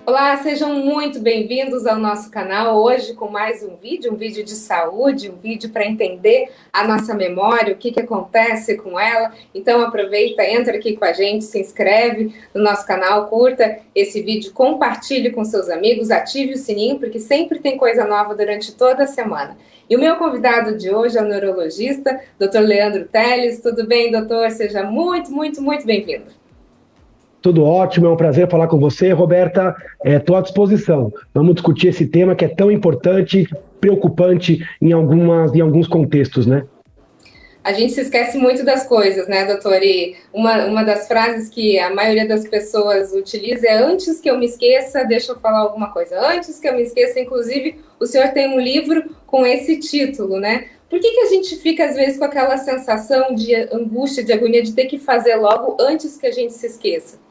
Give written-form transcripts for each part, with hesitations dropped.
Olá, sejam muito bem-vindos ao nosso canal. Hoje com mais um vídeo de saúde, um vídeo para entender a nossa memória, o que acontece com ela. Então aproveita, entra aqui com a gente, se inscreve no nosso canal, curta esse vídeo, compartilhe com seus amigos, ative o sininho, porque sempre tem coisa nova durante toda a semana. E o meu convidado de hoje é o neurologista, Dr. Leandro Teles. Tudo bem, doutor? Seja muito bem-vindo. Tudo ótimo, é um prazer falar com você, Roberta. Estou à disposição. Vamos discutir esse tema que é tão importante, preocupante em alguns contextos, né? A gente se esquece muito das coisas, né, doutor? E uma das frases que a maioria das pessoas utiliza é: antes que eu me esqueça, deixa eu falar alguma coisa. Antes que eu me esqueça, inclusive, o senhor tem um livro com esse título, né? Por que a gente fica, às vezes, com aquela sensação de angústia, de agonia, de ter que fazer logo antes que a gente se esqueça?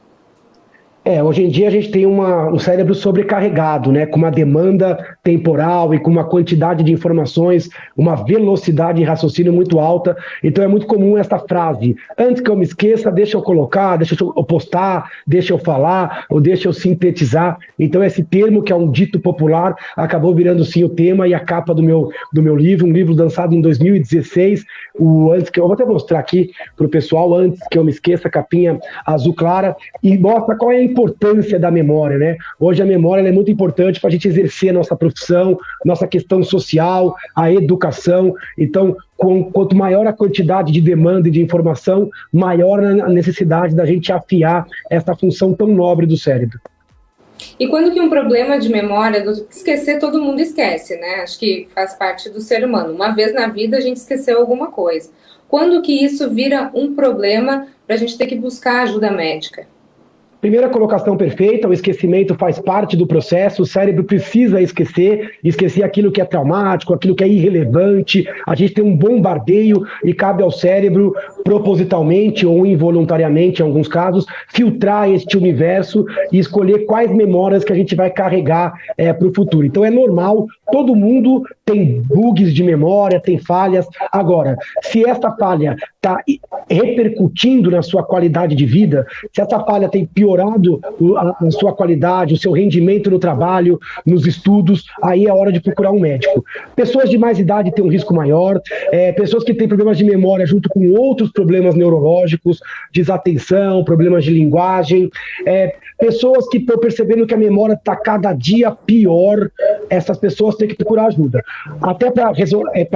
Hoje em dia a gente tem um cérebro sobrecarregado, né, com uma demanda temporal e com uma quantidade de informações, uma velocidade de raciocínio muito alta. Então é muito comum essa frase: antes que eu me esqueça, deixa eu colocar, deixa eu postar, deixa eu falar, ou deixa eu sintetizar. Então esse termo, que é um dito popular, acabou virando sim o tema e a capa do meu livro, um livro lançado em 2016, eu vou até mostrar aqui para o pessoal: antes que eu me esqueça, capinha azul clara, e mostra qual é a importância da memória, né? Hoje a memória é muito importante para a gente exercer a nossa profissão, nossa questão social, a educação. Então, quanto maior a quantidade de demanda e de informação, maior a necessidade da gente afiar essa função tão nobre do cérebro. E quando que um problema de memória, esquecer todo mundo esquece, né? Acho que faz parte do ser humano. Uma vez na vida a gente esqueceu alguma coisa. Quando que isso vira um problema para a gente ter que buscar ajuda médica? Primeira colocação perfeita: o esquecimento faz parte do processo, o cérebro precisa esquecer aquilo que é traumático, aquilo que é irrelevante. A gente tem um bombardeio e cabe ao cérebro, propositalmente ou involuntariamente, em alguns casos, filtrar este universo e escolher quais memórias que a gente vai carregar para o futuro. Então é normal, todo mundo tem bugs de memória, tem falhas. Agora, se essa falha está repercutindo na sua qualidade de vida, se essa falha tem piorado a sua qualidade, o seu rendimento no trabalho, nos estudos, aí é hora de procurar um médico. Pessoas de mais idade têm um risco maior, pessoas que têm problemas de memória junto com outros problemas neurológicos, desatenção, problemas de linguagem, pessoas que estão percebendo que a memória está cada dia pior. Essas pessoas têm que procurar ajuda, até para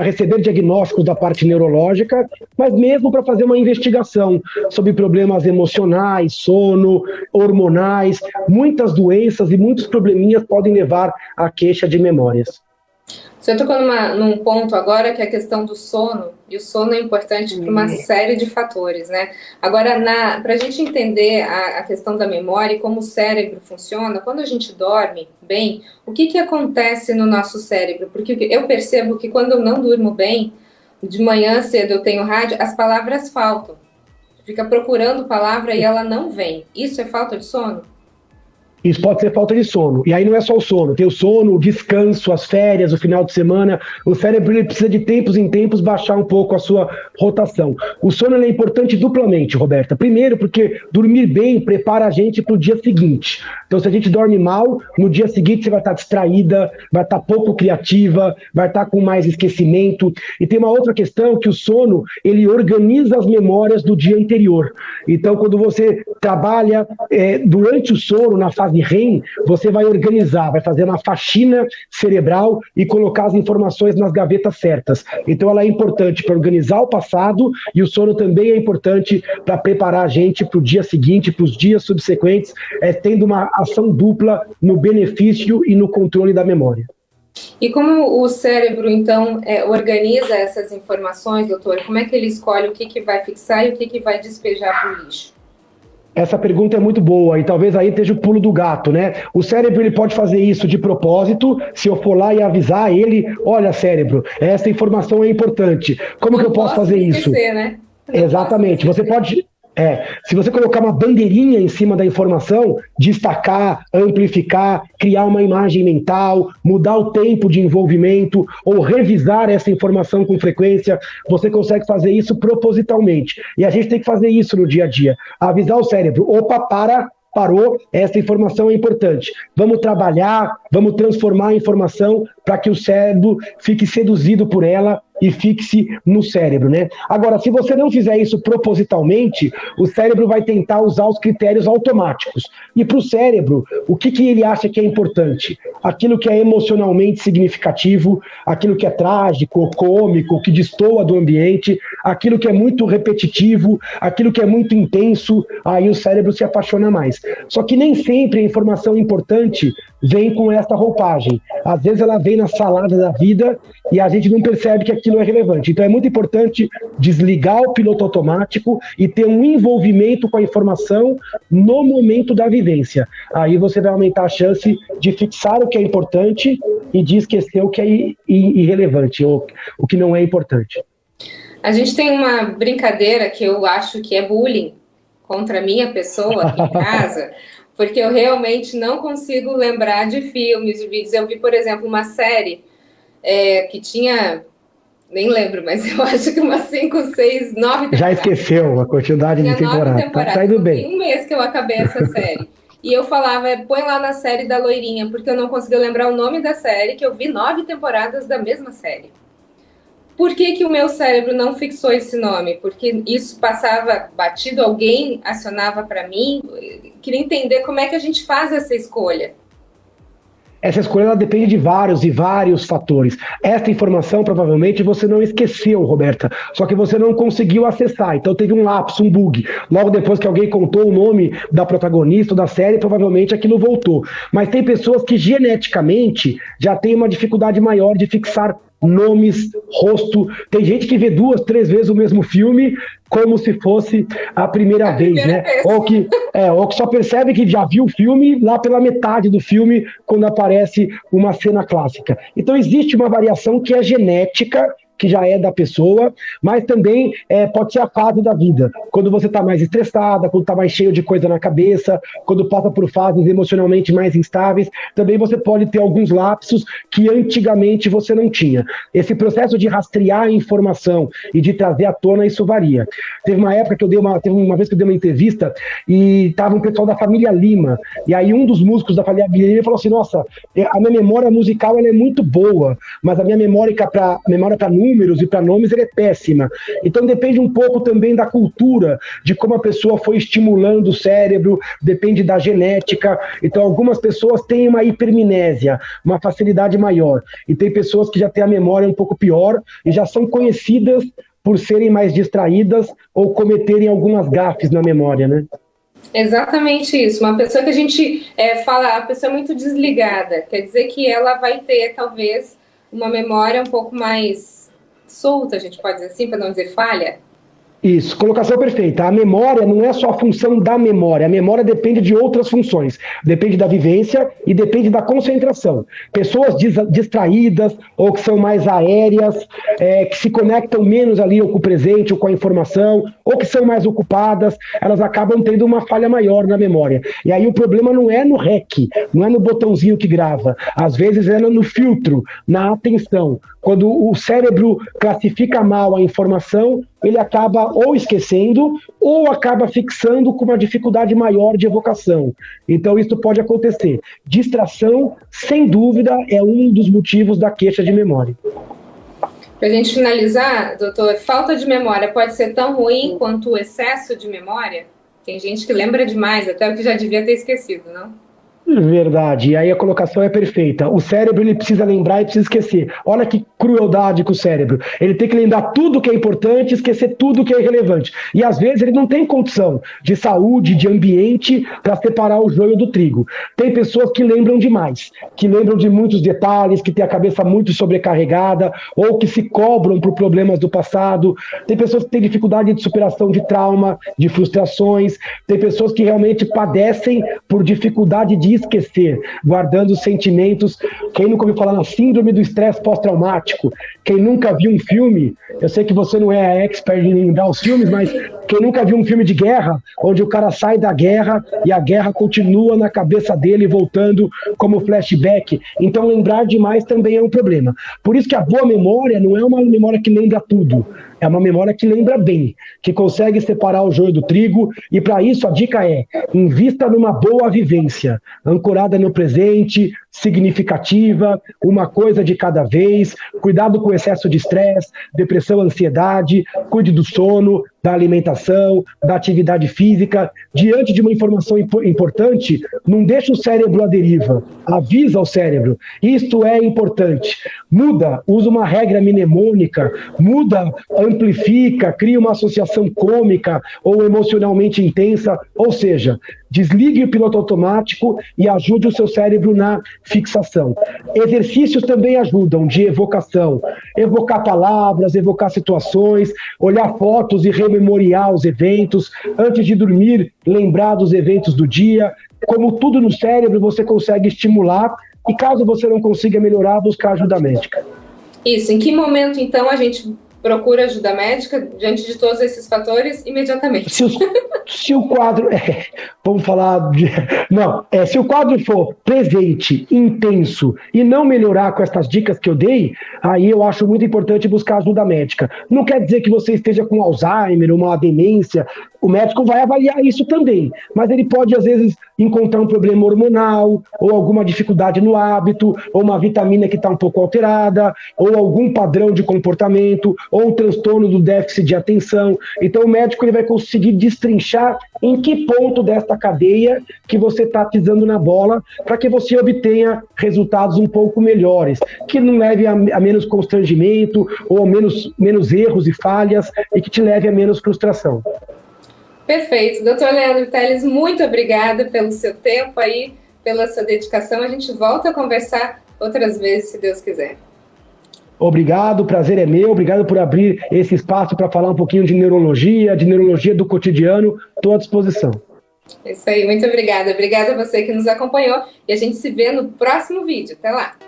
receber diagnósticos da parte neurológica, mas mesmo para fazer uma investigação sobre problemas emocionais, sono, hormonais. Muitas doenças e muitos probleminhas podem levar à queixa de memórias. Você tocou num ponto agora, que é a questão do sono, e o sono é importante para uma série de fatores, né? Agora, para a gente entender a questão da memória e como o cérebro funciona, quando a gente dorme bem, o que acontece no nosso cérebro? Porque eu percebo que quando eu não durmo bem, de manhã cedo eu tenho rádio, as palavras faltam. Fica procurando palavra e ela não vem. Isso é falta de sono? Isso pode ser falta de sono. E aí não é só o sono. Tem o sono, o descanso, as férias, o final de semana. O cérebro ele precisa de tempos em tempos baixar um pouco a sua rotação. O sono é importante duplamente, Roberta. Primeiro, porque dormir bem prepara a gente para o dia seguinte. Então, se a gente dorme mal, no dia seguinte você vai estar distraída, vai estar pouco criativa, vai estar com mais esquecimento. E tem uma outra questão, que o sono, ele organiza as memórias do dia anterior. Então, quando você trabalha durante o sono, na fase REM, você vai organizar, vai fazer uma faxina cerebral e colocar as informações nas gavetas certas. Então ela é importante para organizar o passado, e o sono também é importante para preparar a gente para o dia seguinte, para os dias subsequentes, tendo uma ação dupla no benefício e no controle da memória. E como o cérebro, então, organiza essas informações, doutor? Como é que ele escolhe o que vai fixar e o que vai despejar para o lixo? Essa pergunta é muito boa, e talvez aí esteja o pulo do gato, né? O cérebro ele pode fazer isso de propósito. Se eu for lá e avisar ele: olha, cérebro, essa informação é importante. Como que eu posso fazer isso? Né? Exatamente. Você pode... se você colocar uma bandeirinha em cima da informação, destacar, amplificar, criar uma imagem mental, mudar o tempo de envolvimento ou revisar essa informação com frequência, você consegue fazer isso propositalmente. E a gente tem que fazer isso no dia a dia. Avisar o cérebro: opa, para parou, essa informação é importante. Vamos trabalhar, vamos transformar a informação para que o cérebro fique seduzido por ela e fixe no cérebro, né? Agora, se você não fizer isso propositalmente, o cérebro vai tentar usar os critérios automáticos. E para o cérebro, o que ele acha que é importante? Aquilo que é emocionalmente significativo, aquilo que é trágico, cômico, que destoa do ambiente, aquilo que é muito repetitivo, aquilo que é muito intenso, aí o cérebro se apaixona mais. Só que nem sempre a informação importante vem com essa roupagem. Às vezes ela vem na salada da vida e a gente não percebe que aquilo é relevante. Então é muito importante desligar o piloto automático e ter um envolvimento com a informação no momento da vivência. Aí você vai aumentar a chance de fixar o que é importante e de esquecer o que é irrelevante, ou o que não é importante. A gente tem uma brincadeira que eu acho que é bullying contra a minha pessoa aqui em casa, porque eu realmente não consigo lembrar de filmes, de vídeos. Eu vi, por exemplo, uma série que tinha, nem lembro, mas eu acho que umas 5, 6, 9 temporadas. Já esqueceu a quantidade de temporadas. Tá indo bem. Tem um mês que eu acabei essa série. E eu falava, põe lá na série da loirinha, porque eu não conseguia lembrar o nome da série, que eu vi 9 temporadas da mesma série. Por que o meu cérebro não fixou esse nome? Porque isso passava batido, alguém acionava para mim. Queria entender como é que a gente faz essa escolha. Essa escolha ela depende de vários e vários fatores. Essa informação provavelmente você não esqueceu, Roberta, só que você não conseguiu acessar, então teve um lapso, um bug. Logo depois que alguém contou o nome da protagonista da série, provavelmente aquilo voltou. Mas tem pessoas que geneticamente já têm uma dificuldade maior de fixar nomes, rosto. Tem gente que vê 2, 3 vezes o mesmo filme como se fosse a primeira vez, né? Ou que só percebe que já viu o filme lá pela metade do filme, quando aparece uma cena clássica. Então existe uma variação que é genética, que já é da pessoa, mas também pode ser a fase da vida. Quando você está mais estressada, quando está mais cheio de coisa na cabeça, quando passa por fases emocionalmente mais instáveis, também você pode ter alguns lapsos que antigamente você não tinha. Esse processo de rastrear a informação e de trazer à tona, isso varia. Teve uma época que teve uma vez que eu dei uma entrevista e estava um pessoal da família Lima, e aí um dos músicos da família Lima falou assim, nossa, a minha memória musical ela é muito boa, mas a minha memória para números e para nomes ela é péssima. Então depende um pouco também da cultura, de como a pessoa foi estimulando o cérebro, depende da genética. Então algumas pessoas têm uma hipermnésia, uma facilidade maior, e tem pessoas que já têm a memória um pouco pior e já são conhecidas por serem mais distraídas ou cometerem algumas gafes na memória, né? Exatamente isso. Uma pessoa que a gente fala, a pessoa é muito desligada, quer dizer que ela vai ter talvez uma memória um pouco mais solta, a gente pode dizer assim, para não dizer falha? Isso, colocação perfeita. A memória não é só a função da memória, a memória depende de outras funções. Depende da vivência e depende da concentração. Pessoas distraídas ou que são mais aéreas, que se conectam menos ali ou com o presente ou com a informação, ou que são mais ocupadas, elas acabam tendo uma falha maior na memória. E aí o problema não é no REC, não é no botãozinho que grava. Às vezes é no filtro, na atenção. Quando o cérebro classifica mal a informação, ele acaba ou esquecendo ou acaba fixando com uma dificuldade maior de evocação. Então isso pode acontecer. Distração, sem dúvida, é um dos motivos da queixa de memória. Para a gente finalizar, doutor, falta de memória pode ser tão ruim quanto o excesso de memória? Tem gente que lembra demais, até o que já devia ter esquecido, não? Verdade, e aí a colocação é perfeita. O cérebro ele precisa lembrar e precisa esquecer. Olha que crueldade com o cérebro. Ele tem que lembrar tudo que é importante e esquecer tudo que é irrelevante. E às vezes ele não tem condição de saúde, de ambiente para separar o joio do trigo. Tem pessoas que lembram demais, que lembram de muitos detalhes, que têm a cabeça muito sobrecarregada ou que se cobram por problemas do passado. Tem pessoas que têm dificuldade de superação de trauma, de frustrações. Tem pessoas que realmente padecem por dificuldade de esquecer, guardando sentimentos. Quem nunca ouviu falar na síndrome do estresse pós-traumático? Quem nunca viu um filme, eu sei que você não é a expert em lembrar os filmes, mas Quem nunca viu um filme de guerra, onde o cara sai da guerra e a guerra continua na cabeça dele, voltando como flashback. Então, lembrar demais também é um problema. Por isso que a boa memória não é uma memória que lembra tudo. É uma memória que lembra bem, que consegue separar o joio do trigo, e para isso a dica é: invista numa boa vivência, ancorada no presente, significativa, uma coisa de cada vez, cuidado com o excesso de estresse, depressão, ansiedade, cuide do sono, da alimentação, da atividade física. Diante de uma informação importante, não deixa o cérebro à deriva, avisa ao cérebro, isto é importante. Muda, usa uma regra mnemônica, muda, amplifica, cria uma associação cômica ou emocionalmente intensa, ou seja, desligue o piloto automático e ajude o seu cérebro na fixação. Exercícios também ajudam, de evocação. Evocar palavras, evocar situações, olhar fotos e rememoriar os eventos. Antes de dormir, lembrar dos eventos do dia. Como tudo no cérebro, você consegue estimular, e caso você não consiga melhorar, buscar ajuda médica. Isso. Em que momento, então, a gente procura ajuda médica diante de todos esses fatores? Imediatamente. Se o quadro... vamos falar... se o quadro for presente, intenso, e não melhorar com essas dicas que eu dei, aí eu acho muito importante buscar ajuda médica. Não quer dizer que você esteja com Alzheimer, uma demência. O médico vai avaliar isso também, mas ele pode, às vezes, encontrar um problema hormonal, ou alguma dificuldade no hábito, ou uma vitamina que está um pouco alterada, ou algum padrão de comportamento, ou um transtorno do déficit de atenção. Então, o médico ele vai conseguir destrinchar em que ponto desta cadeia que você está pisando na bola, para que você obtenha resultados um pouco melhores, que não leve a menos constrangimento, ou a menos erros e falhas, e que te leve a menos frustração. Perfeito. Doutor Leandro Teles, muito obrigada pelo seu tempo aí, pela sua dedicação. A gente volta a conversar outras vezes, se Deus quiser. Obrigado, o prazer é meu. Obrigado por abrir esse espaço para falar um pouquinho de neurologia do cotidiano. Estou à disposição. É isso aí, muito obrigada. Obrigada a você que nos acompanhou e a gente se vê no próximo vídeo. Até lá!